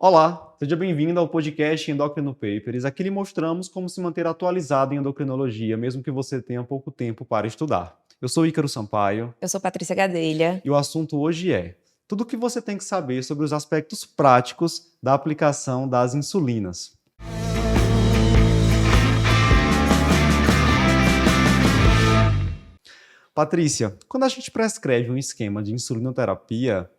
Olá, seja bem-vindo ao podcast Endocrino Papers. Aqui lhe mostramos como se manter atualizado em endocrinologia, mesmo que você tenha pouco tempo para estudar. Eu sou Ícaro Sampaio Eu sou Patrícia Gadelha. e o assunto hoje é tudo o que você tem que saber sobre os aspectos práticos da aplicação das insulinas. Patrícia, quando a gente prescreve um esquema de insulinoterapia,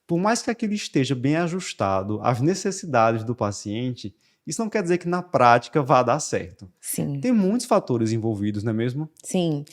por mais que aquilo esteja bem ajustado às necessidades do paciente, isso não quer dizer que na prática vá dar certo. Sim, Tem muitos fatores envolvidos, não é mesmo? sim.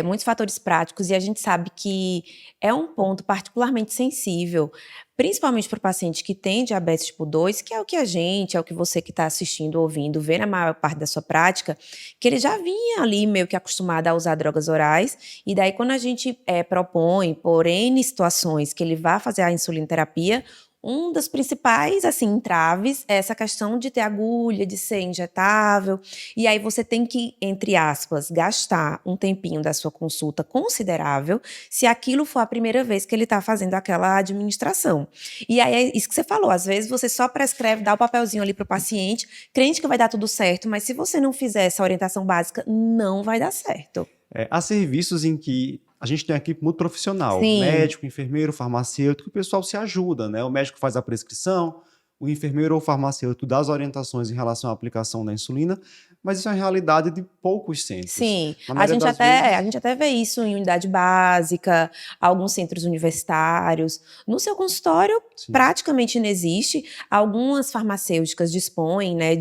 Muitos fatores práticos e a gente sabe que é um ponto particularmente sensível, principalmente para o paciente que tem diabetes tipo 2, que é o que é o que você que está assistindo, ouvindo, vê na maior parte da sua prática, que ele já vinha ali meio que acostumado a usar drogas orais, e daí quando a gente propõe, por N situações, que ele vá fazer a insulinoterapia, um dos principais, assim, entraves é essa questão de ter agulha, de ser injetável. E aí você tem que, entre aspas, gastar um tempinho da sua consulta considerável se aquilo for a primeira vez que ele está fazendo aquela administração. E aí é isso que você falou, às vezes você só prescreve, dá o papelzinho ali para o paciente, crente que vai dar tudo certo, mas se você não fizer essa orientação básica, não vai dar certo. Há serviços em que a gente tem uma equipe muito profissional, Sim. médico, enfermeiro, farmacêutico, o pessoal se ajuda, né? O médico faz a prescrição, o enfermeiro ou farmacêutico dá as orientações em relação à aplicação da insulina, mas isso é uma realidade de poucos centros. Sim, Na a maioria gente das até, a vezes, gente até vê isso em unidade básica, alguns centros universitários. No seu consultório, sim. praticamente não existe. Algumas farmacêuticas dispõem, né,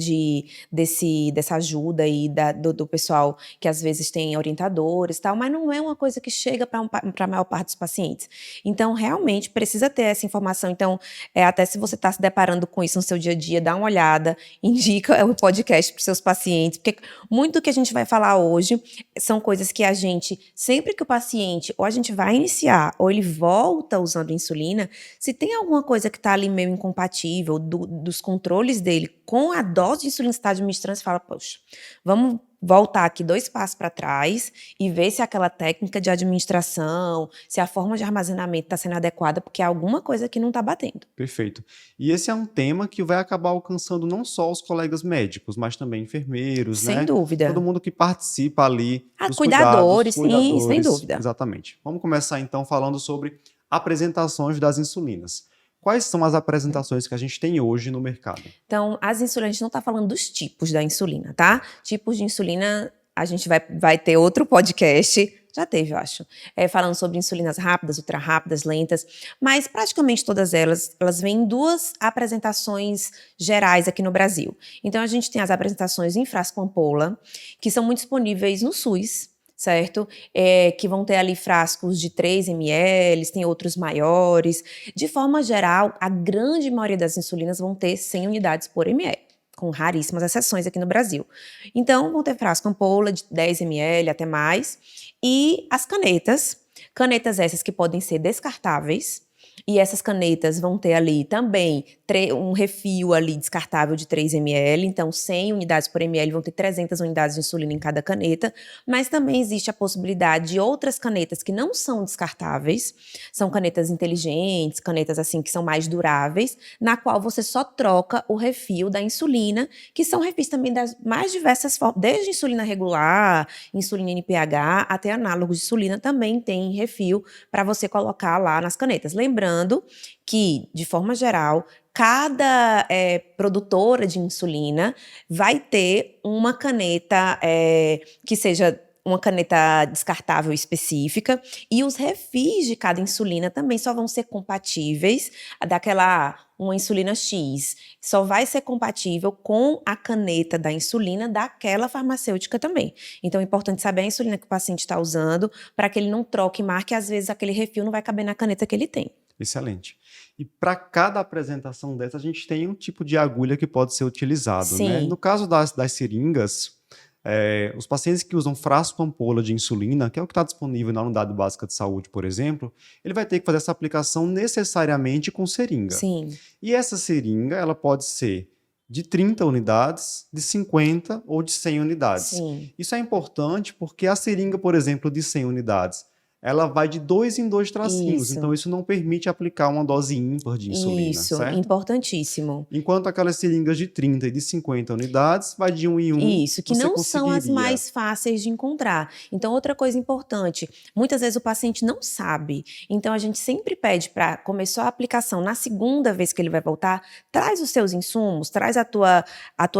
dessa ajuda aí do pessoal que às vezes tem orientadores e tal, mas não é uma coisa que chega para a maior parte dos pacientes. Então, realmente, precisa ter essa informação. Então, até se você está se deparando com isso no seu dia a dia, dá uma olhada, indica o podcast para os seus pacientes, porque muito do que a gente vai falar hoje são coisas que a gente, sempre que o paciente, ou a gente vai iniciar, ou ele volta usando insulina, se tem alguma coisa que está ali meio incompatível dos controles dele com a dose de insulina que você está administrando, você fala, poxa, vamos voltar aqui 2 passos para trás e ver se aquela técnica de administração, se a forma de armazenamento está sendo adequada, porque há alguma coisa que não está batendo. Perfeito. E esse é um tema que vai acabar alcançando não só os colegas médicos, mas também enfermeiros, Sem né? Todo dúvida. mundo que participa ali dos cuidados, Cuidadores, sim, sem cuidadores. dúvida. Exatamente. Vamos começar então falando sobre apresentações das insulinas. Quais são as apresentações que a gente tem hoje no mercado? Então, as insulinas, a gente não está falando dos tipos da insulina, tá? Tipos de insulina, a gente vai ter outro podcast, já teve, eu acho, falando sobre insulinas rápidas, ultra rápidas, lentas, mas praticamente todas elas vêm em 2 apresentações gerais aqui no Brasil. Então, a gente tem as apresentações em frasco ampola, que são muito disponíveis no SUS, certo? Que vão ter ali frascos de 3 ml, tem outros maiores. De forma geral, a grande maioria das insulinas vão ter 100 unidades por ml, com raríssimas exceções aqui no Brasil. Então, vão ter frasco ampola de 10 ml até mais. E as canetas essas que podem ser descartáveis, e essas canetas vão ter ali também um refil ali descartável de 3 ml, então 100 unidades por ml vão ter 300 unidades de insulina em cada caneta, mas também existe a possibilidade de outras canetas que não são descartáveis, são canetas inteligentes, canetas assim que são mais duráveis, na qual você só troca o refil da insulina, que são refis também das mais diversas formas, desde insulina regular, insulina NPH, até análogos de insulina também tem refil para você colocar lá nas canetas. Lembrando que, de forma geral, cada produtora de insulina vai ter uma caneta que seja uma caneta descartável específica, e os refis de cada insulina também só vão ser compatíveis, uma insulina X, só vai ser compatível com a caneta da insulina daquela farmacêutica também. Então é importante saber a insulina que o paciente está usando, para que ele não troque e marque, às vezes aquele refil não vai caber na caneta que ele tem. Excelente. E para cada apresentação dessa, a gente tem um tipo de agulha que pode ser utilizado, né? Sim. No caso das seringas, os pacientes que usam frasco ampola de insulina, que é o que está disponível na unidade básica de saúde, por exemplo, ele vai ter que fazer essa aplicação necessariamente com seringa. Sim. E essa seringa, ela pode ser de 30 unidades, de 50 ou de 100 unidades. Sim. Isso é importante porque a seringa, por exemplo, de 100 unidades, ela vai de 2 em 2 tracinhos. Isso. Então, isso não permite aplicar uma dose ímpar de insulina, Isso, certo? importantíssimo. Enquanto aquelas seringas de 30 e de 50 unidades, vai de 1 em 1. Isso, que você não são as conseguiria. mais fáceis de encontrar. Então, outra coisa importante, muitas vezes o paciente não sabe. Então, a gente sempre pede para começar a aplicação na segunda vez que ele vai voltar, traz os seus insumos, traz a tua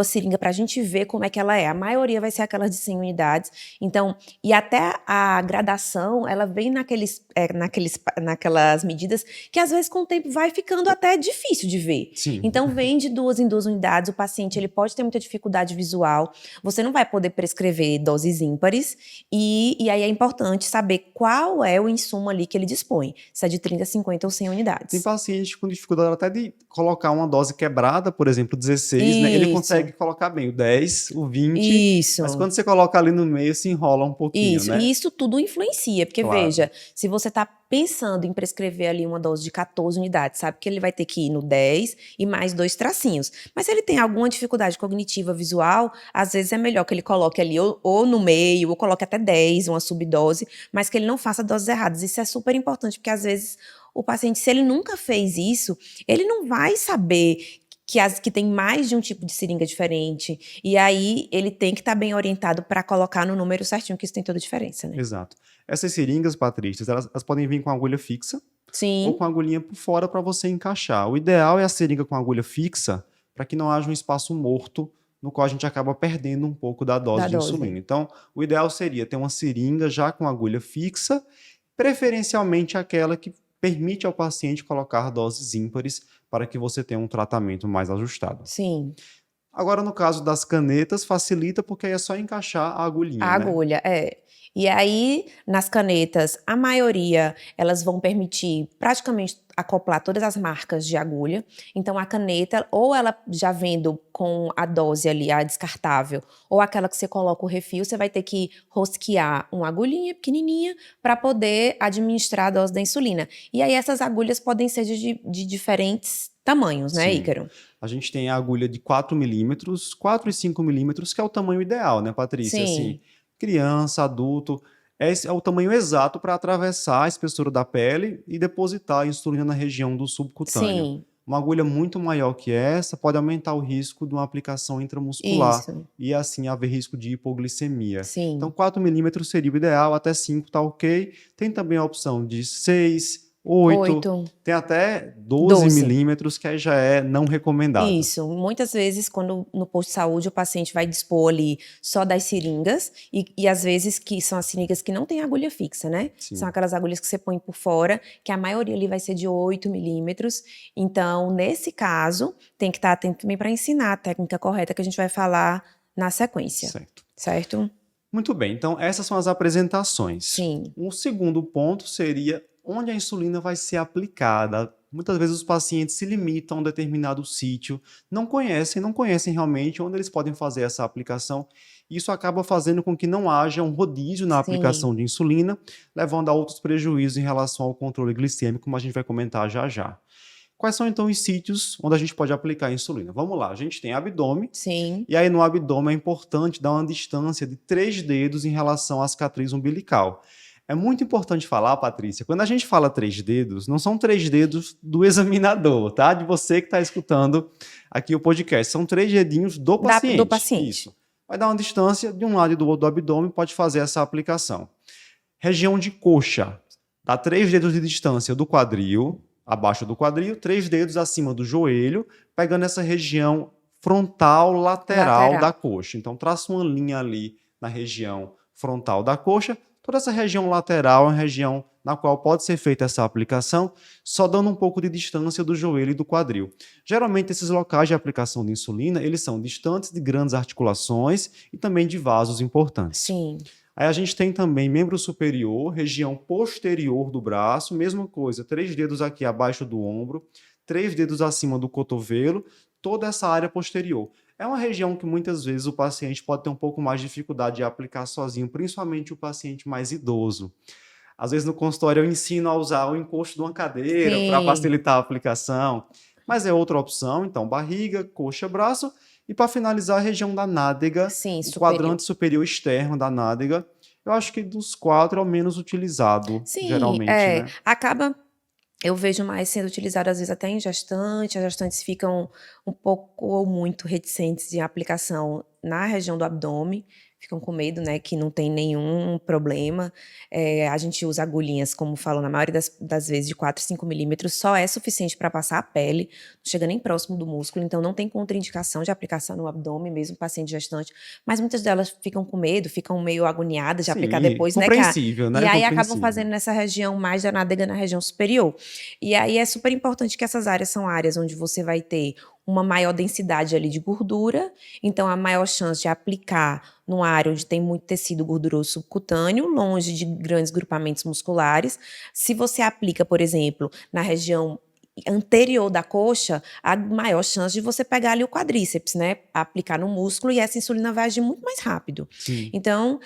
seringa para a gente ver como é que ela é. A maioria vai ser aquelas de 100 unidades. Então, e até a gradação, ela vem naquelas medidas que às vezes com o tempo vai ficando até difícil de ver. Sim. Então, vem de 2 em 2 unidades, o paciente ele pode ter muita dificuldade visual, você não vai poder prescrever doses ímpares, e aí é importante saber qual é o insumo ali que ele dispõe, se é de 30, 50 ou 100 unidades. Tem paciente com dificuldade até de colocar uma dose quebrada, por exemplo, 16, né? Ele Isso. consegue colocar bem o 10, o 20, Isso. mas quando você coloca ali no meio, se enrola um pouquinho, Isso, né? e isso tudo influencia, porque Claro. veja, se você está pensando em prescrever ali uma dose de 14 unidades, sabe que ele vai ter que ir no 10 e mais 2 tracinhos. Mas se ele tem alguma dificuldade cognitiva visual, às vezes é melhor que ele coloque ali ou no meio, ou coloque até 10, uma subdose, mas que ele não faça doses erradas. Isso é super importante, porque às vezes o paciente, se ele nunca fez isso, ele não vai saber que tem mais de um tipo de seringa diferente. E aí, ele tem que estar bem orientado para colocar no número certinho, que isso tem toda a diferença, né? Exato. Essas seringas, Patrícia, elas podem vir com agulha fixa ou Sim, com agulhinha por fora para você encaixar. O ideal é a seringa com agulha fixa para que não haja um espaço morto no qual a gente acaba perdendo um pouco da dose Da de dose. insulina. Então, o ideal seria ter uma seringa já com agulha fixa, preferencialmente aquela que permite ao paciente colocar doses ímpares para que você tenha um tratamento mais ajustado. sim. Agora, no caso das canetas, facilita porque aí é só encaixar a agulhinha, A né? agulha, é. E aí, nas canetas, a maioria, elas vão permitir praticamente acoplar todas as marcas de agulha. Então, a caneta, ou ela já vendo com a dose ali, a descartável, ou aquela que você coloca o refil, você vai ter que rosquear uma agulhinha pequenininha para poder administrar a dose da insulina. E aí, essas agulhas podem ser de diferentes tamanhos, né, Sim. Ícaro? A gente tem a agulha de 4 milímetros, 4 e 5 milímetros, que é o tamanho ideal, né, Patrícia? Assim, Sim, criança, adulto, esse é o tamanho exato para atravessar a espessura da pele e depositar a insulina na região do subcutâneo. sim, Uma agulha muito maior que essa pode aumentar o risco de uma aplicação intramuscular isso, e assim haver risco de hipoglicemia. Então, sim. 4 milímetros seria o ideal, até 5 tá ok. Tem também a opção de 6, 8, 8. tem até 12 12. milímetros, que aí já é não recomendado. Isso. Muitas vezes, quando no posto de saúde, o paciente vai dispor ali só das seringas, e às vezes que são as seringas que não têm agulha fixa, né? Sim. São aquelas agulhas que você põe por fora, que a maioria ali vai ser de 8 milímetros. Então, nesse caso, tem que estar atento também para ensinar a técnica correta que a gente vai falar na sequência, Certo. certo? Muito bem, então essas são as apresentações. Sim. Um segundo ponto seria onde a insulina vai ser aplicada. Muitas vezes os pacientes se limitam a um determinado sítio, não conhecem realmente onde eles podem fazer essa aplicação. Isso acaba fazendo com que não haja um rodízio na Sim. aplicação de insulina, levando a outros prejuízos em relação ao controle glicêmico, como a gente vai comentar já já. Quais são então os sítios onde a gente pode aplicar a insulina? Vamos lá, a gente tem abdômen, Sim. e aí no abdômen é importante dar uma distância de 3 dedos em relação à cicatriz umbilical. É muito importante falar, Patrícia, quando a gente fala 3 dedos, não são 3 dedos do examinador, tá? De você que está escutando aqui o podcast. São 3 dedinhos do paciente. Do paciente. Isso. Vai dar uma distância de um lado e do outro do abdômen, pode fazer essa aplicação. Região de coxa. Dá 3 dedos de distância do quadril, abaixo do quadril, 3 dedos acima do joelho, pegando essa região frontal lateral da coxa. Então, traça uma linha ali na região frontal da coxa. Toda essa região lateral é uma região na qual pode ser feita essa aplicação, só dando um pouco de distância do joelho e do quadril. Geralmente, esses locais de aplicação de insulina, eles são distantes de grandes articulações e também de vasos importantes. Sim. Aí a gente tem também membro superior, região posterior do braço, mesma coisa, 3 dedos aqui abaixo do ombro, 3 dedos acima do cotovelo, toda essa área posterior. É uma região que muitas vezes o paciente pode ter um pouco mais de dificuldade de aplicar sozinho, principalmente o paciente mais idoso. Às vezes no consultório eu ensino a usar o encosto de uma cadeira para Sim. facilitar a aplicação, mas é outra opção, então barriga, coxa, braço, e para finalizar a região da nádega, Sim, o superior. quadrante superior externo da nádega, Eu acho que dos 4 é o menos utilizado, Sim, geralmente, né? acaba eu vejo mais sendo utilizado, às vezes, até em gestante. As gestantes ficam um pouco ou muito reticentes em aplicação na região do abdômen, ficam com medo, né, que não tem nenhum problema. A gente usa agulhinhas, como falam, na maioria das vezes, de 4, 5 milímetros, só é suficiente para passar a pele, não chega nem próximo do músculo, então não tem contraindicação de aplicação no abdômen, mesmo paciente gestante, mas muitas delas ficam com medo, ficam meio agoniadas de aplicar Sim, depois, né, compreensível, e né? aí acabam Compreensível. fazendo nessa região mais da nádega, na região superior. E aí é super importante que essas áreas são áreas onde você vai ter uma maior densidade ali de gordura, então a maior chance de aplicar numa área onde tem muito tecido gorduroso subcutâneo, longe de grandes grupamentos musculares. Se você aplica, por exemplo, na região anterior da coxa, a maior chance de você pegar ali o quadríceps, né? Aplicar no músculo e essa insulina vai agir muito mais rápido. Sim, Então,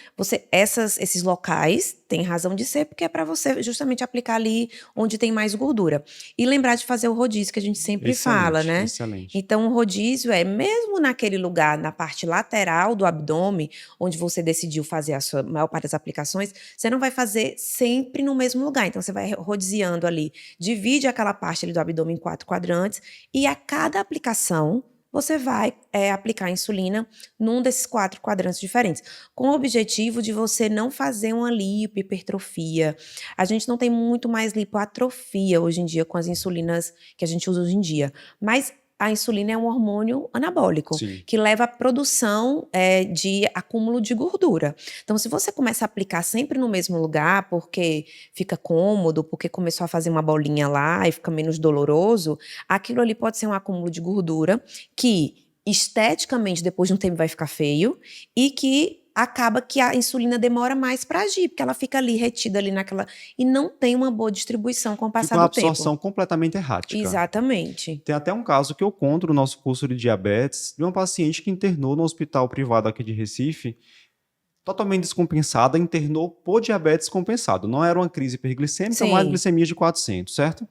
esses locais têm razão de ser, porque é para você justamente aplicar ali onde tem mais gordura. E lembrar de fazer o rodízio, que a gente sempre fala, excelente, né? excelente. Então, o rodízio é mesmo naquele lugar, na parte lateral do abdômen, onde você decidiu fazer a sua maior parte das aplicações, você não vai fazer sempre no mesmo lugar. Então, você vai rodiziando ali, divide aquela parte ali do abdômen em 4 quadrantes, e a cada aplicação, você vai aplicar insulina num desses 4 quadrantes diferentes, com o objetivo de você não fazer uma lipohipertrofia. A gente não tem muito mais lipoatrofia hoje em dia com as insulinas que a gente usa hoje em dia, mas a insulina é um hormônio anabólico, Sim. que leva à produção de acúmulo de gordura. Então, se você começa a aplicar sempre no mesmo lugar, porque fica cômodo, porque começou a fazer uma bolinha lá e fica menos doloroso, aquilo ali pode ser um acúmulo de gordura que esteticamente depois de um tempo vai ficar feio e que acaba que a insulina demora mais para agir, porque ela fica ali retida ali naquela e não tem uma boa distribuição com o Fica passar uma do tempo. absorção completamente errática. Exatamente. Tem até um caso que eu conto no nosso curso de diabetes, de uma paciente que internou no hospital privado aqui de Recife, totalmente descompensada, internou por diabetes compensado. Não era uma crise hiperglicêmica, mas Sim. glicemia de 400, certo?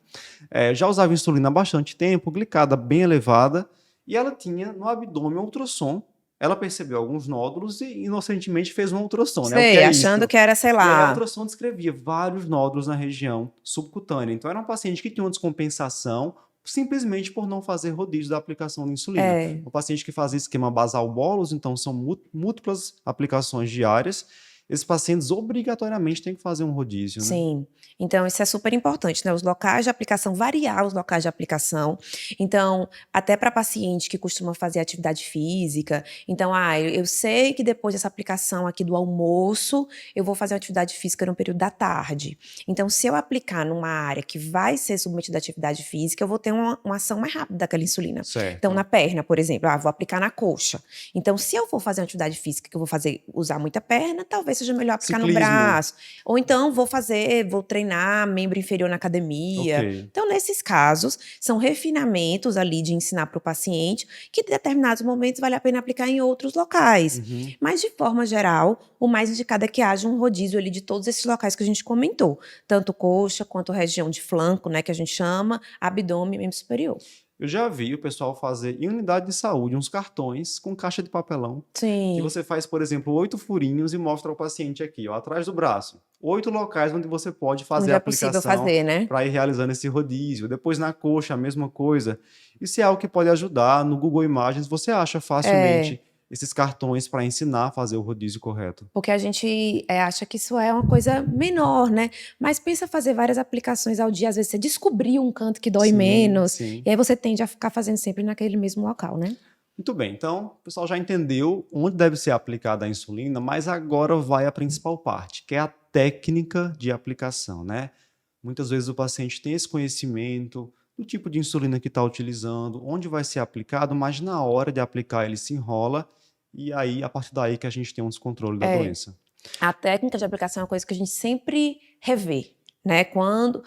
Já usava insulina há bastante tempo, glicada bem elevada, e ela tinha no abdômen um ultrassom. Ela percebeu alguns nódulos e inocentemente fez um ultrassom, né? O que Sei, é achando isso? que era, sei E aí a lá. ultrassom descrevia vários nódulos na região subcutânea. Então era um paciente que tinha uma descompensação simplesmente por não fazer rodízio da aplicação da insulina. É. O paciente que faz esquema basal bolus, então são múltiplas aplicações diárias, esses pacientes obrigatoriamente têm que fazer um rodízio, né? Sim, então isso é super importante, né? Os locais de aplicação, variar os locais de aplicação. Então, até para paciente que costuma fazer atividade física, então, eu sei que depois dessa aplicação aqui do almoço, eu vou fazer atividade física no período da tarde. Então, se eu aplicar numa área que vai ser submetida à atividade física, eu vou ter uma ação mais rápida daquela insulina. Então, na Certo. perna, por exemplo, vou aplicar na coxa. Então, se eu for fazer uma atividade física que eu vou usar muita perna, talvez seja melhor aplicar no Ciclismo, braço. Ou então vou treinar membro inferior na ok. academia. Então, nesses casos, são refinamentos ali de ensinar para o paciente que em determinados momentos vale a pena aplicar em outros locais. Uhum. Mas, de forma geral, o mais indicado é que haja um rodízio ali de todos esses locais que a gente comentou. Tanto coxa, quanto região de flanco, né, que a gente chama, abdômen e membro superior. Eu já vi o pessoal fazer em unidade de saúde uns cartões com caixa de papelão que Sim, você faz, por exemplo, 8 furinhos e mostra ao paciente aqui, ó, atrás do braço. 8 locais onde você pode fazer onde a é possível aplicação fazer, né? para ir realizando esse rodízio. Depois na coxa, a mesma coisa. Isso é algo que pode ajudar. No Google Imagens você acha É. facilmente esses cartões para ensinar a fazer o rodízio correto. Porque a gente acha que isso é uma coisa menor, né? Mas pensa fazer várias aplicações ao dia, às vezes você descobriu um canto que dói Sim, menos, sim. e aí você tende a ficar fazendo sempre naquele mesmo local, né? Muito bem, então o pessoal já entendeu onde deve ser aplicada a insulina, mas agora vai a principal parte, que é a técnica de aplicação, né? Muitas vezes o paciente tem esse conhecimento do tipo de insulina que está utilizando, onde vai ser aplicado, mas na hora de aplicar ele se enrola e aí a partir daí que a gente tem um descontrole da É, doença. a técnica de aplicação é uma coisa que a gente sempre revê, né? Quando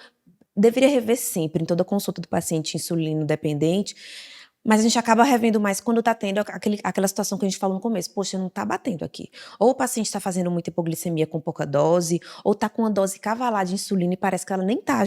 deveria rever sempre, em toda consulta do paciente insulino dependente, mas a gente acaba revendo mais quando tá tendo aquela situação que a gente falou no começo. Poxa, não tá batendo aqui. Ou o paciente está fazendo muita hipoglicemia com pouca dose, ou tá com uma dose cavalar de insulina e parece que ela nem tá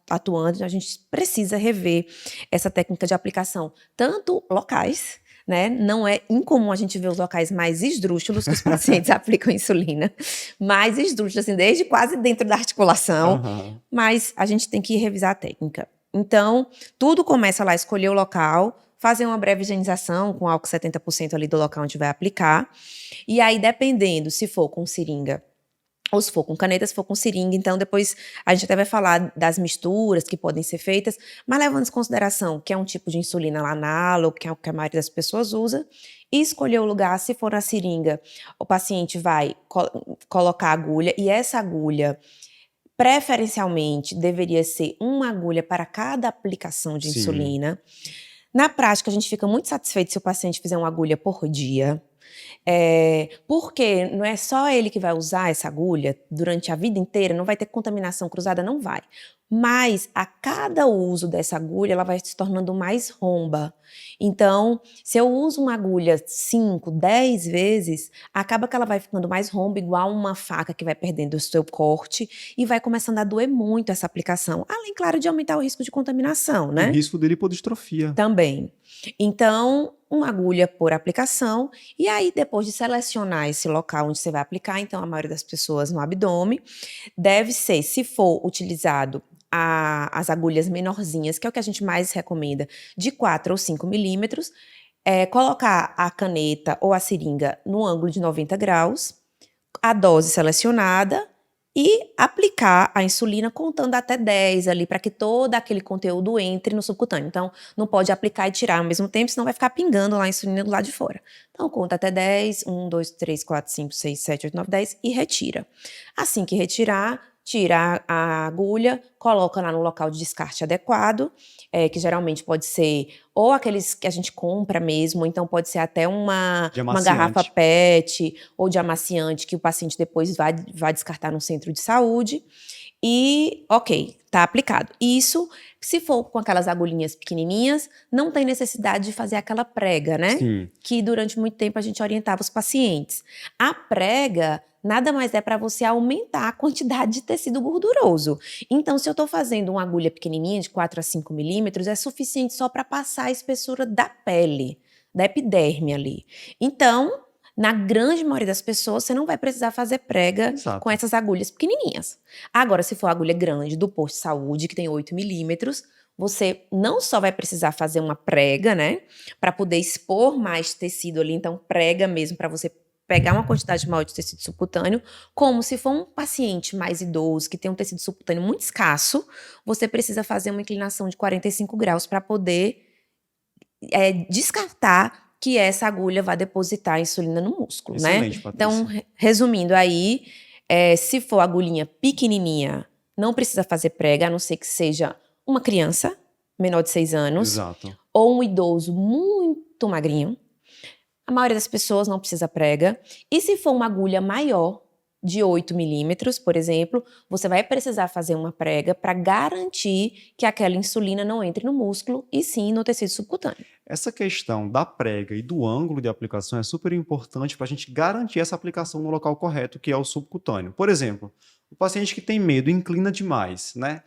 atuando. A gente precisa rever essa técnica de aplicação, tanto locais, né? Não é incomum a gente ver os locais mais esdrúxulos que os pacientes aplicam insulina, mais esdrúxulos, assim, desde quase dentro da articulação, Aham. mas a gente tem que revisar a técnica. Então, tudo começa lá, escolher o local, fazer uma breve higienização com álcool 70% ali do local onde vai aplicar, e aí, dependendo se for com seringa ou se for com caneta, se for com seringa, então depois a gente até vai falar das misturas que podem ser feitas, mas levando em consideração que é um tipo de insulina lá análogo, que é o que a maioria das pessoas usa, e escolher o lugar, se for na seringa, o paciente vai colocar a agulha, e essa agulha, preferencialmente, deveria ser uma agulha para cada aplicação de Sim. insulina. Na prática, a gente fica muito satisfeito se o paciente fizer uma agulha por dia, porque não é só ele que vai usar essa agulha durante a vida inteira, não vai ter contaminação cruzada, não vai. Mas a cada uso dessa agulha, ela vai se tornando mais romba. Então, se eu uso uma agulha 5, 10 vezes, acaba que ela vai ficando mais romba, igual uma faca que vai perdendo o seu corte e vai começando a doer muito essa aplicação. Além, claro, de aumentar o risco de contaminação, E o né? risco de lipodistrofia. Também. Então, uma agulha por aplicação, e aí depois de selecionar esse local onde você vai aplicar, então a maioria das pessoas no abdômen, deve ser, se for utilizado as agulhas menorzinhas, que é o que a gente mais recomenda, de 4 ou 5 milímetros, colocar a caneta ou a seringa no ângulo de 90 graus, a dose selecionada e aplicar a insulina contando até 10 ali, para que todo aquele conteúdo entre no subcutâneo. Então, não pode aplicar e tirar ao mesmo tempo, senão vai ficar pingando lá a insulina do lado de fora. Então, conta até 10, 1, 2, 3, 4, 5, 6, 7, 8, 9, 10 e retira. Assim que retirar, tira a agulha, coloca lá no local de descarte adequado, que geralmente pode ser ou aqueles que a gente compra mesmo, ou então pode ser até uma De garrafa amaciante. PET ou de amaciante que o paciente depois vai descartar no centro de saúde. E, ok, tá aplicado. Isso, se for com aquelas agulhinhas pequenininhas, não tem necessidade de fazer aquela prega, né? Sim. Que durante muito tempo a gente orientava os pacientes. A prega nada mais é para você aumentar a quantidade de tecido gorduroso. Então, se eu estou fazendo uma agulha pequenininha, de 4 a 5 milímetros, é suficiente só para passar a espessura da pele, da epiderme ali. Então, na grande maioria das pessoas, você não vai precisar fazer prega com Exato. essas agulhas pequenininhas. Agora, se for agulha grande, do posto de saúde, que tem 8 milímetros, você não só vai precisar fazer uma prega, né, para poder expor mais tecido ali, então prega mesmo para você pegar uma quantidade maior de tecido subcutâneo, como se for um paciente mais idoso, que tem um tecido subcutâneo muito escasso, você precisa fazer uma inclinação de 45 graus para poder descartar que essa agulha vai depositar a insulina no músculo, né? Excelente, Então, Patrícia. resumindo aí, se for agulhinha pequenininha, não precisa fazer prega, a não ser que seja uma criança, menor de 6 anos, Exato. ou um idoso muito magrinho. A maioria das pessoas não precisa prega. E se for uma agulha maior, de 8 milímetros, por exemplo, você vai precisar fazer uma prega para garantir que aquela insulina não entre no músculo e sim no tecido subcutâneo. Essa questão da prega e do ângulo de aplicação é super importante para a gente garantir essa aplicação no local correto, que é o subcutâneo. Por exemplo, o paciente que tem medo inclina demais, né?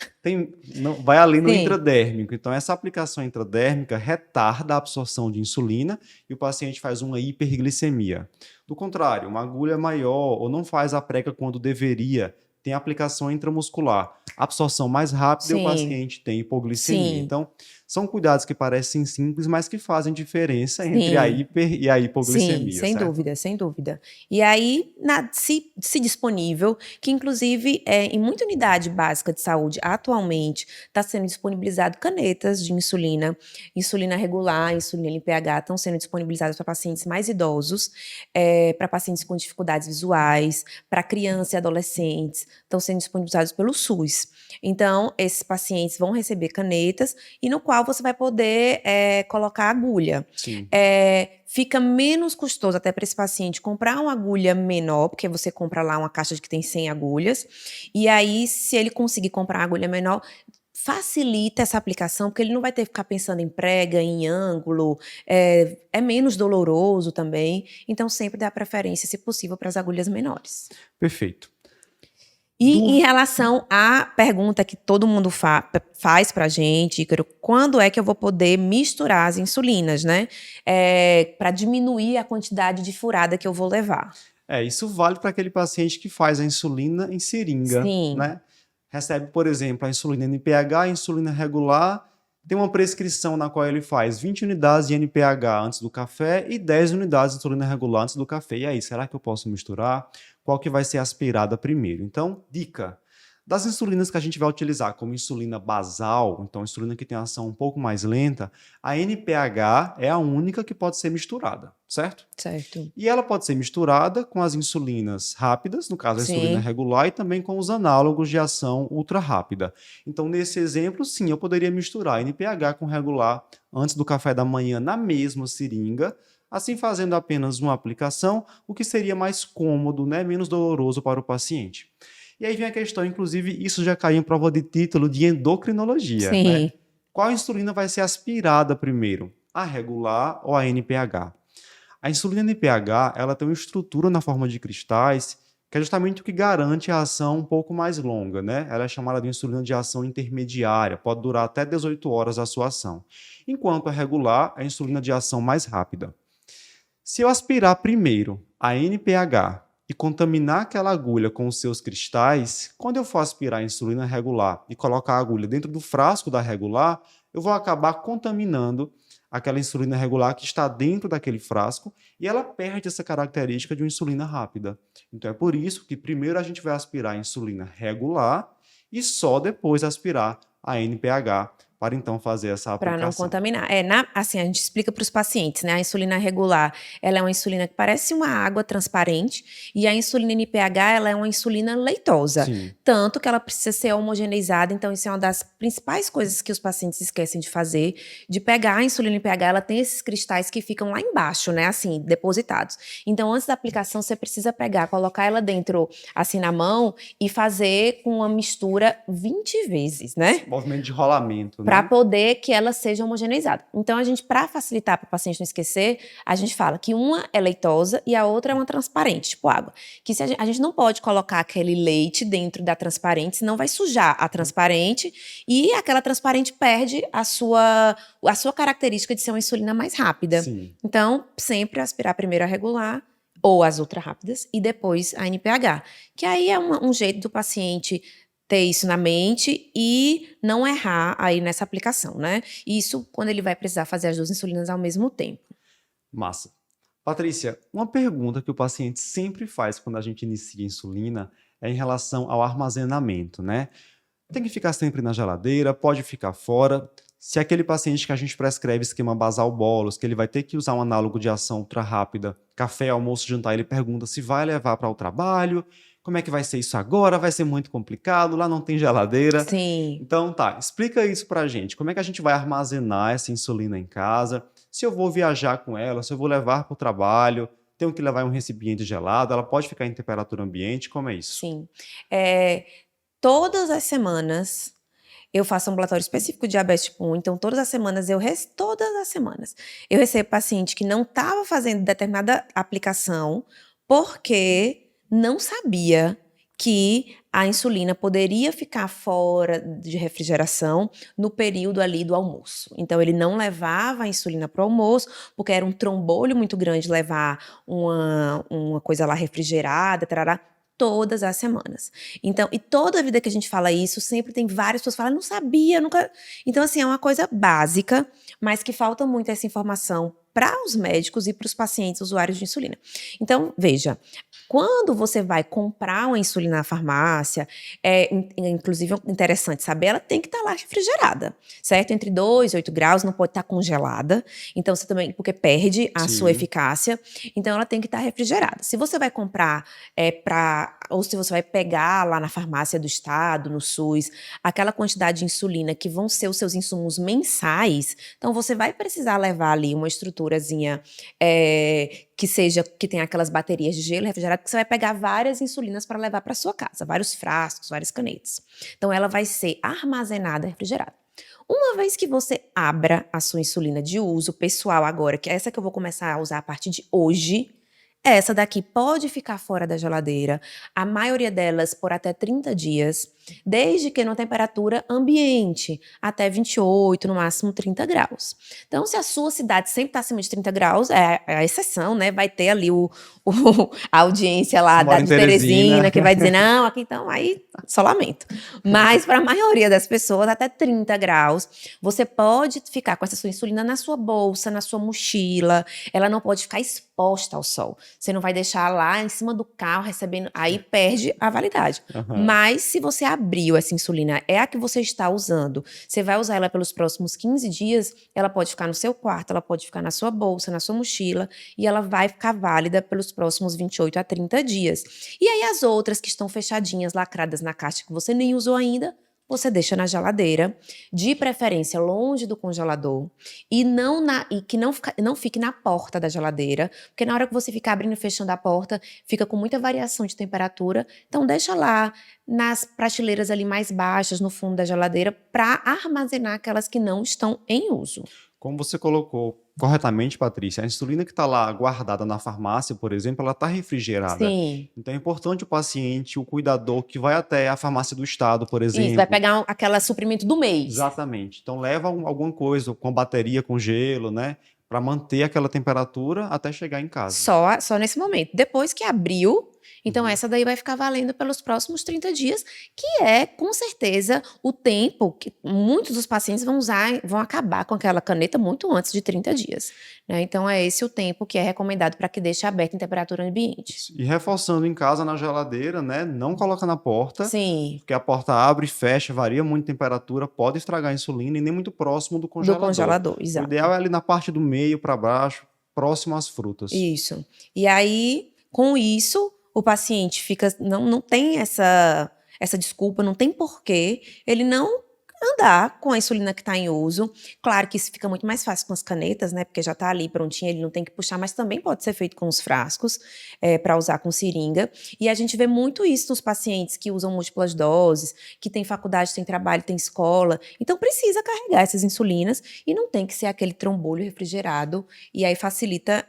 Vai ali no Sim, intradérmico. Então, essa aplicação intradérmica retarda a absorção de insulina e o paciente faz uma hiperglicemia. Do contrário, uma agulha maior ou não faz a prega quando deveria, tem aplicação intramuscular, absorção mais rápida e o sim, paciente tem hipoglicemia. sim, Então, são cuidados que parecem simples, mas que fazem diferença entre a sim. hiper e a Sim, hipoglicemia, sem certo? dúvida, sem dúvida. E aí, se disponível, que inclusive em muita unidade básica de saúde atualmente está sendo disponibilizado canetas de insulina, insulina regular, insulina LPH, estão sendo disponibilizadas para pacientes mais idosos, para pacientes com dificuldades visuais, para crianças e adolescentes, estão sendo disponibilizados pelo SUS. Então, esses pacientes vão receber canetas e no qual você vai poder colocar agulha. Sim. Fica menos custoso até para esse paciente comprar uma agulha menor, porque você compra lá uma caixa que tem 100 agulhas, e aí se ele conseguir comprar uma agulha menor, facilita essa aplicação, porque ele não vai ter que ficar pensando em prega, em ângulo, é menos doloroso também, então sempre dá preferência, se possível, para as agulhas menores. Perfeito. E em relação à pergunta que todo mundo faz pra gente, Ícaro, quando é que eu vou poder misturar as insulinas, né? Para diminuir a quantidade de furada que eu vou levar. Isso vale para aquele paciente que faz a insulina em seringa, Sim. né? Recebe, por exemplo, a insulina NPH, a insulina regular, tem uma prescrição na qual ele faz 20 unidades de NPH antes do café e 10 unidades de insulina regular antes do café. E aí, será que eu posso misturar? Qual que vai ser aspirada primeiro? Então, dica. Das insulinas que a gente vai utilizar como insulina basal, então insulina que tem ação um pouco mais lenta, a NPH é a única que pode ser misturada, certo? Certo. E ela pode ser misturada com as insulinas rápidas, no caso a insulina Sim. regular, e também com os análogos de ação ultra rápida. Então, nesse exemplo, sim, eu poderia misturar NPH com regular antes do café da manhã na mesma seringa, assim fazendo apenas uma aplicação, o que seria mais cômodo, né, menos doloroso para o paciente. E aí vem a questão, inclusive, isso já caiu em prova de título de endocrinologia, Sim. né? Qual insulina vai ser aspirada primeiro? A regular ou a NPH? A insulina NPH, ela tem uma estrutura na forma de cristais, que é justamente o que garante a ação um pouco mais longa, né? Ela é chamada de insulina de ação intermediária, pode durar até 18 horas a sua ação. Enquanto a regular é a insulina de ação mais rápida. Se eu aspirar primeiro a NPH e contaminar aquela agulha com os seus cristais, quando eu for aspirar a insulina regular e colocar a agulha dentro do frasco da regular, eu vou acabar contaminando aquela insulina regular que está dentro daquele frasco e ela perde essa característica de uma insulina rápida. Então é por isso que primeiro a gente vai aspirar a insulina regular e só depois aspirar a NPH para então fazer essa Para não aplicação. contaminar. Assim, a gente explica para os pacientes, né? A insulina regular, ela é uma insulina que parece uma água transparente e a insulina NPH, ela é uma insulina leitosa. Sim. Tanto que ela precisa ser homogeneizada, então isso é uma das principais coisas que os pacientes esquecem de fazer, de pegar a insulina NPH, ela tem esses cristais que ficam lá embaixo, né? Assim, depositados. Então, antes da aplicação, você precisa pegar, colocar ela dentro, assim, na mão e fazer com uma mistura 20 vezes, né? Movimento de rolamento, Para né? poder que ela seja homogeneizada. Então, para facilitar para o paciente não esquecer, a gente fala que uma é leitosa e a outra é uma transparente, tipo água. Que se a gente não pode colocar aquele leite dentro da transparente, senão vai sujar a transparente e aquela transparente perde a sua característica de ser uma insulina mais rápida. Sim. Então, sempre aspirar primeiro a regular ou as ultra rápidas e depois a NPH. Que aí é um jeito do paciente ter isso na mente e não errar aí nessa aplicação, né? Isso quando ele vai precisar fazer as duas insulinas ao mesmo tempo. Massa. Patrícia, uma pergunta que o paciente sempre faz quando a gente inicia a insulina é em relação ao armazenamento, né? Tem que ficar sempre na geladeira, pode ficar fora. Se aquele paciente que a gente prescreve esquema basal bolos, que ele vai ter que usar um análogo de ação ultra rápida, café, almoço, jantar, ele pergunta se vai levar para o trabalho, como é que vai ser isso agora? Vai ser muito complicado, lá não tem geladeira. Sim. Então tá, explica isso pra gente. Como é que a gente vai armazenar essa insulina em casa? Se eu vou viajar com ela, se eu vou levar para o trabalho, tenho que levar em um recipiente gelado, ela pode ficar em temperatura ambiente, como é isso? Sim. Todas as semanas eu faço um ambulatório específico de diabetes tipo 1, então todas as semanas eu recebo paciente que não estava fazendo determinada aplicação porque não sabia que a insulina poderia ficar fora de refrigeração no período ali do almoço. Então, ele não levava a insulina para o almoço, porque era um trombolho muito grande levar uma coisa lá refrigerada, tarará, todas as semanas. Então, e toda a vida que a gente fala isso, sempre tem várias pessoas que falam, não sabia, nunca... Então, assim, é uma coisa básica, mas que falta muito essa informação para os médicos e para os pacientes usuários de insulina. Então, veja, quando você vai comprar uma insulina na farmácia, inclusive interessante saber, ela tem que estar lá refrigerada, certo? Entre 2 e 8 graus, não pode estar congelada. Então, você também, porque perde a sua eficácia. Então, ela tem que estar refrigerada. Se você vai comprar ou se você vai pegar lá na farmácia do estado, no SUS, aquela quantidade de insulina que vão ser os seus insumos mensais, então você vai precisar levar ali uma estruturazinha que tenha aquelas baterias de gelo refrigerado, que você vai pegar várias insulinas para levar para sua casa, vários frascos, várias canetas. Então ela vai ser armazenada refrigerada. Uma vez que você abra a sua insulina de uso pessoal agora, que é essa que eu vou começar a usar a partir de hoje, Essa daqui pode ficar fora da geladeira, a maioria delas por até 30 dias, desde que numa temperatura ambiente, até 28, no máximo 30 graus. Então, se a sua cidade sempre está acima de 30 graus, é a exceção, né? Vai ter ali a audiência lá Mora em de Teresina, Teresina. que vai dizer, não, aqui então, aí só lamento. Mas para a maioria das pessoas, até 30 graus, você pode ficar com essa sua insulina na sua bolsa, na sua mochila, ela não pode ficar exposta ao sol. Você não vai deixar lá em cima do carro recebendo, aí perde a validade. Aham. Mas se você abriu essa insulina, é a que você está usando, você vai usar ela pelos próximos 15 dias, ela pode ficar no seu quarto, ela pode ficar na sua bolsa, na sua mochila, e ela vai ficar válida pelos próximos 28 a 30 dias. E aí as outras que estão fechadinhas, lacradas na caixa que você nem usou ainda, você deixa na geladeira, de preferência longe do congelador, e que não fique na porta da geladeira, porque na hora que você ficar abrindo e fechando a porta, fica com muita variação de temperatura. Então deixa lá nas prateleiras ali mais baixas, no fundo da geladeira, para armazenar aquelas que não estão em uso. Como você colocou corretamente, Patrícia, a insulina que está lá guardada na farmácia, por exemplo, ela está refrigerada. Sim. Então é importante o paciente, o cuidador que vai até a farmácia do estado, por Isso, vai exemplo. pegar aquela suprimento do mês. Exatamente. Então leva alguma coisa com bateria, com gelo, né? Para manter aquela temperatura até chegar em casa. Só nesse momento. Depois que abriu, então Uhum. essa daí vai ficar valendo pelos próximos 30 dias, que é, com certeza, o tempo que muitos dos pacientes vão acabar com aquela caneta muito antes de 30 dias. Né? Então é esse o tempo que é recomendado para que deixe aberto em temperatura ambiente. E reforçando em casa na geladeira, né? Não coloca na porta, Sim, porque a porta abre e fecha, varia muito a temperatura, pode estragar a insulina e nem muito próximo do do congelador. congelador, O exato. ideal é ali na parte do meio para baixo, próximo às frutas. Isso. E aí, com isso, o paciente não tem essa desculpa, não tem porquê ele não andar com a insulina que está em uso. Claro que isso fica muito mais fácil com as canetas, né? Porque já está ali prontinha, ele não tem que puxar, mas também pode ser feito com os frascos, para usar com seringa. E a gente vê muito isso nos pacientes que usam múltiplas doses, que tem faculdade, tem trabalho, tem escola. Então precisa carregar essas insulinas e não tem que ser aquele trombolho refrigerado. E aí facilita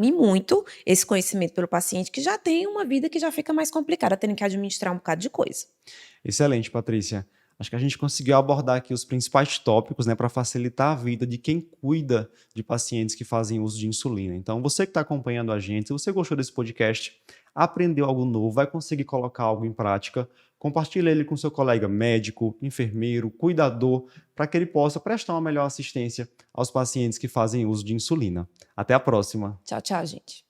e muito esse conhecimento pelo paciente que já tem uma vida que já fica mais complicada, tendo que administrar um bocado de coisa. Excelente, Patrícia. Acho que a gente conseguiu abordar aqui os principais tópicos, né, para facilitar a vida de quem cuida de pacientes que fazem uso de insulina. Então, você que está acompanhando a gente, se você gostou desse podcast, aprendeu algo novo, vai conseguir colocar algo em prática, compartilhe ele com seu colega médico, enfermeiro, cuidador, para que ele possa prestar uma melhor assistência aos pacientes que fazem uso de insulina. Até a próxima! Tchau, tchau, gente.